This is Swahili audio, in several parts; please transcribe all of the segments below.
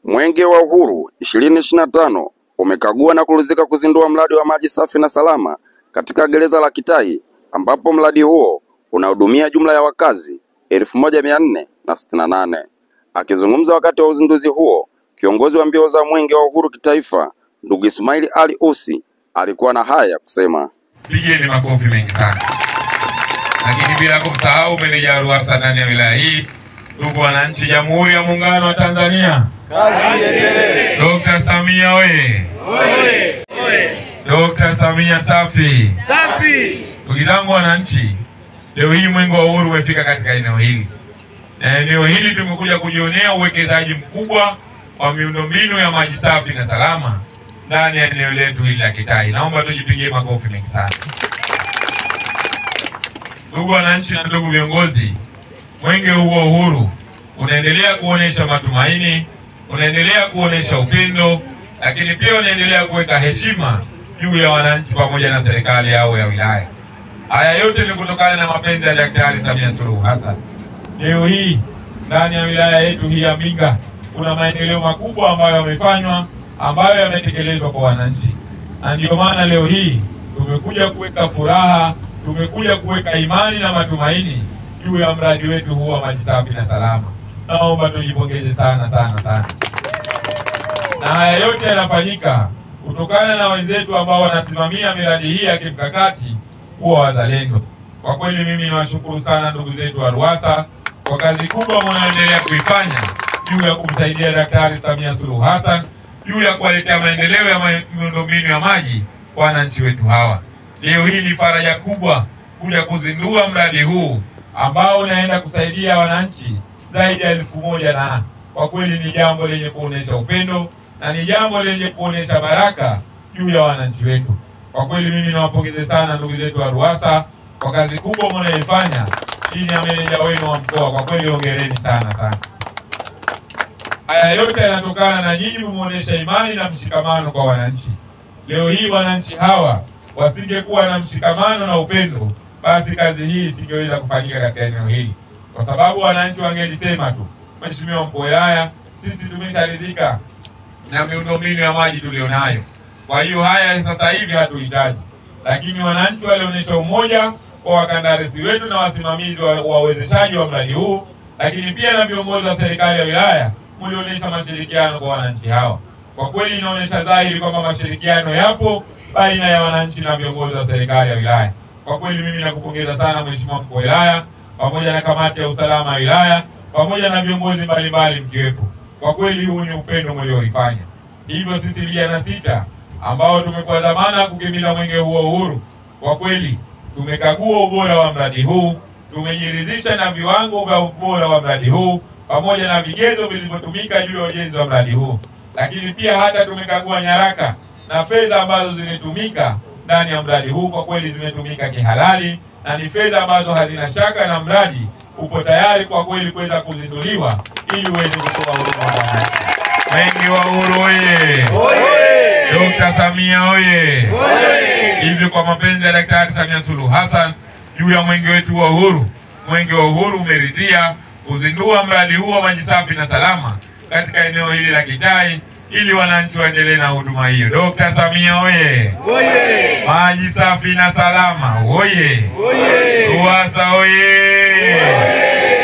Mwenge wa Uhuru 2025 umekagua na kuridhika kuzindua mradi wa maji safi na salama katika gereza la Kitai, ambapo mradi huo unahudumia jumla ya wakazi 1468. Akizungumza wakati wa uzinduzi huo, kiongozi wa mbio za Mwenge wa Uhuru kitaifa, ndugu Ismail Ali Usi, alikuwa na haya kusema. Pigeni makofi mengi sana. Lakini bila kumsahau meneja RUWASA ndani ya wilaya hii, ndugu wananchi Jamhuri ya Muungano wa Tanzania. Kazi iendelee. Dr. Samia oye. Oye. Oye. Dr. Samia safi. Safi. Ndugu zangu wananchi, leo hii Mwenge wa Uhuru umefika katika eneo hili. Na eneo hili tumekuja kujionea uwekezaji mkubwa wa miundombinu ya maji safi na salama ndani ya eneo letu hili la Kitai. Naomba tujipigie makofi mengi sana. Ndugu wananchi na ndugu viongozi, Mwenge huu wa Uhuru unaendelea kuonesha matumaini, unaendelea kuonesha upendo, lakini pia unaendelea kuweka heshima juu ya wananchi pamoja na serikali yao ya wilaya. Haya yote ni kutokana na mapenzi ya Daktari Samia Suluhu Hassan. Leo hii ndani ya wilaya yetu hii ya Mbinga kuna maendeleo makubwa ambayo yamefanywa, ambayo yametekelezwa kwa wananchi. Na ndio maana leo hii tumekuja kuweka furaha, tumekuja kuweka imani na matumaini juu ya mradi wetu huu wa maji safi na salama. Naomba tujipongeze sana sana sana. Na haya yote yanafanyika kutokana na wenzetu ambao wanasimamia miradi hii ya kimkakati kuwa wazalendo. Kwa kweli mimi niwashukuru sana ndugu zetu wa RUWASA kwa kazi kubwa mnayoendelea kuifanya juu ya kumsaidia Daktari Samia Suluhu Hassan, juu ya kuwaletea maendeleo ya miundombinu ya maji kwa wananchi wetu hawa. Leo hii ni faraja kubwa kuja kuzindua mradi huu ambao unaenda kusaidia wananchi zaidi ya 1000, na kwa kweli ni jambo lenye kuonesha upendo na ni jambo lenye kuonesha baraka juu ya wananchi wetu. Kwa kweli mimi nawapongeze sana ndugu zetu wa RUWASA kwa kazi kubwa mnayoifanya chini ya meneja wenu wa mkoa. Kwa kweli hongereni sana sana. Haya yote yanatokana na nyinyi muonesha imani na mshikamano kwa wananchi. Leo hii wananchi hawa wasingekuwa na mshikamano na upendo, basi kazi hii isingeweza kufanyika katika eneo hili. Kwa sababu wananchi wangelisema tu, Mheshimiwa Mkuu wa Wilaya, sisi tumesharidhika na miundombinu ya maji tulionayo, kwa hiyo haya sasa hivi hatuhitaji. Lakini wananchi walionyesha umoja kwa wakandarasi wetu na wasimamizi wa uwezeshaji wa mradi huu, lakini pia na viongozi wa serikali ya wilaya mlionyesha mashirikiano kwa wananchi hawa. Kwa kweli inaonyesha dhahiri kwamba mashirikiano yapo baina ya wananchi na viongozi wa serikali ya wilaya. Kwa kweli mimi nakupongeza sana Mheshimiwa Mkuu wa Wilaya pamoja na kamati ya usalama ya wilaya pamoja na viongozi mbalimbali mkiwepo. Kwa kweli huu ni upendo mlioifanya. Hivyo sisi vijana 6 ambao tumekuwa dhamana kukimbiza Mwenge huu wa Uhuru, kwa kweli tumekagua ubora wa mradi huu, tumejiridhisha na viwango vya ubora wa mradi huu pamoja na vigezo vilivyotumika juu ya ujenzi wa mradi huu. Lakini pia hata tumekagua nyaraka na fedha ambazo zimetumika ndani ya mradi huu, kwa kweli zimetumika kihalali na ni fedha ambazo hazina shaka, na mradi upo tayari kwa kweli kuweza kuzinduliwa ili uweze kutoa huduma kwa wananchi. Mwenge wa Uhuru oye! Oye! Dr. Samia oye! Oye! Hivi kwa mapenzi ya Daktari Samia Suluhu Hassan juu ya mwenge wetu wa uhuru, Mwenge wa Uhuru umeridhia kuzindua mradi huu wa maji safi na salama katika eneo hili la Kitai ili wananchi waendelee na huduma hiyo. Dr. Samia oye! Oye! Maji safi na salama oye! Oye! RUWASA oye!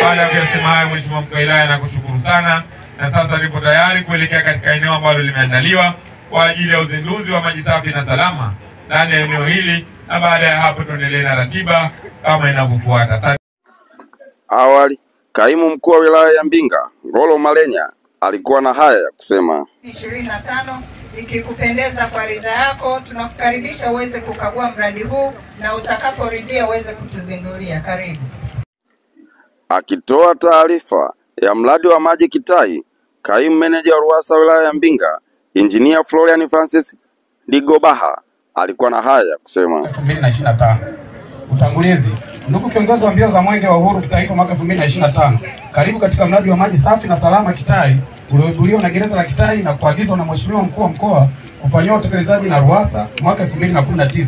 Baada ya kusema hayo, Mheshimiwa Mkuu wa Wilaya, nakushukuru sana, na sasa nipo tayari kuelekea katika eneo ambalo limeandaliwa kwa ajili ya uzinduzi wa maji safi na salama ndani ya eneo hili, na baada ya hapo tuendelee na ratiba kama inavyofuata. Awali, Kaimu Mkuu wa Wilaya ya Mbinga, Ngolo Malenya, alikuwa na haya ya kusema. 25 ikikupendeza kwa ridha yako, tunakukaribisha uweze kukagua mradi huu na utakaporidhia uweze kutuzindulia. Karibu. Akitoa taarifa ya mradi wa maji Kitai, Kaimu Meneja wa RUWASA wilaya ya Mbinga, Engineer Florian Francis Ligobaha, alikuwa na haya ya kusema. 2025. Utangulizi. Ndugu kiongozi wa mbio za Mwenge wa Uhuru kitaifa mwaka 2025, karibu katika mradi wa maji safi na salama Kitai uliohudhuriwa na gereza la Kitai na kuagizwa na Mheshimiwa Mkuu wa Mkoa kufanywa utekelezaji na RUWASA mwaka 2019.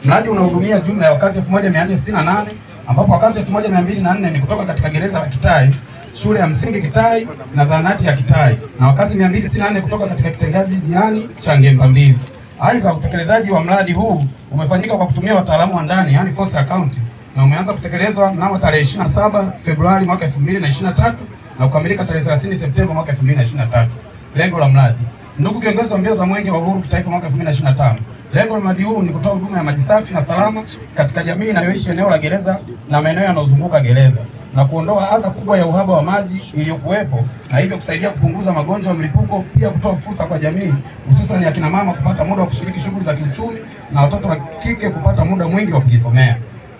Mradi unahudumia jumla ya wakazi 1468, ambapo wakazi 1204 ni kutoka katika gereza la Kitai, shule ya msingi Kitai na zahanati ya Kitai na wakazi 264 kutoka katika kitongoji jirani cha Ngemba Mbili. Aidha, utekelezaji wa mradi huu umefanyika kwa kutumia wataalamu wa ndani, yani force account, na umeanza kutekelezwa mnamo tarehe 27 Februari mwaka 2023 na kukamilika tarehe 30 Septemba mwaka 2023. Lengo la mradi. Ndugu kiongozi wa mbio za Mwenge wa Uhuru kitaifa mwaka 2025. Lengo la mradi huu ni kutoa huduma ya maji safi na salama katika jamii inayoishi eneo la gereza na maeneo yanayozunguka gereza na kuondoa adha kubwa ya uhaba wa maji iliyokuwepo na hivyo kusaidia kupunguza magonjwa ya mlipuko, pia kutoa fursa kwa jamii hususan ya kina mama kupata muda wa kushiriki shughuli za kiuchumi na watoto wa kike kupata muda mwingi wa kujisomea.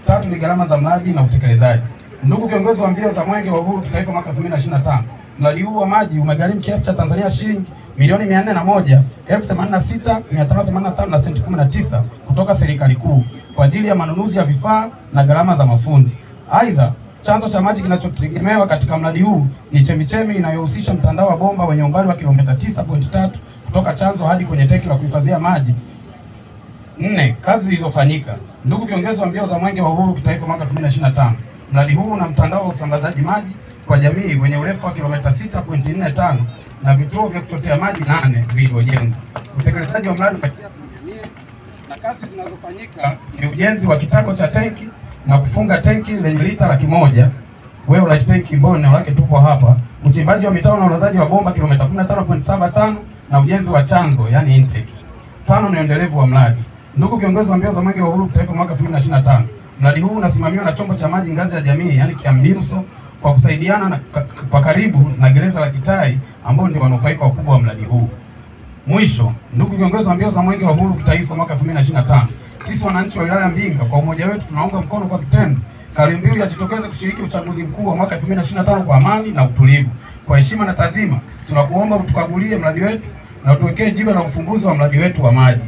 Tatu ni gharama za mradi na utekelezaji. Ndugu kiongozi wa mbio za Mwenge wa Uhuru kitaifa mwaka 2025. Mradi huu wa maji umegharimu kiasi cha Tanzania shilingi milioni 401,086,585 na senti 19 kutoka serikali kuu kwa ajili ya manunuzi ya vifaa na gharama za mafundi. Aidha, chanzo cha maji kinachotegemewa katika mradi huu ni chemichemi inayohusisha mtandao wa bomba wenye umbali wa kilomita 9.3 kutoka chanzo hadi kwenye tenki la kuhifadhia maji. 4. Kazi zilizofanyika. Ndugu kiongozi wa mbio za Mwenge wa Uhuru kitaifa mwaka 2025. Mradi huu una mtandao wa usambazaji maji kwa jamii wenye urefu wa kilomita 6.45 na vituo vya kuchotea maji 8 vilivyojengwa. Utekelezaji wa mradi kwa kiasi na kazi zinazofanyika ni ujenzi wa kitako cha tenki na kufunga tenki lenye lita 100,000 wewe la tenki ambalo eneo lake tupo hapa, uchimbaji wa mitaro na ulazaji wa bomba kilomita 15.75 na ujenzi wa chanzo yani intake. 5 ni endelevu wa mradi. Ndugu kiongozi wa mbio za Mwenge wa Uhuru kitaifa mwaka 2025. Mradi huu unasimamiwa na chombo cha maji ngazi ya jamii yani KIAMBIRUSO kwa kusaidiana kwa karibu na gereza la Kitai ambao ndio wanufaika wakubwa wa mradi huu. Mwisho, ndugu kiongozi wa mbio za Mwenge wa Uhuru kitaifa mwaka 2025. Sisi wananchi wa wilaya Mbinga kwa umoja wetu tunaunga mkono kwa vitendo kauli mbiu ya jitokeze kushiriki uchaguzi mkuu wa mwaka 2025 kwa amani na utulivu. Kwa heshima na taazima, tunakuomba utukagulie mradi wetu na utuwekee jibu la ufumbuzi wa mradi wetu wa maji.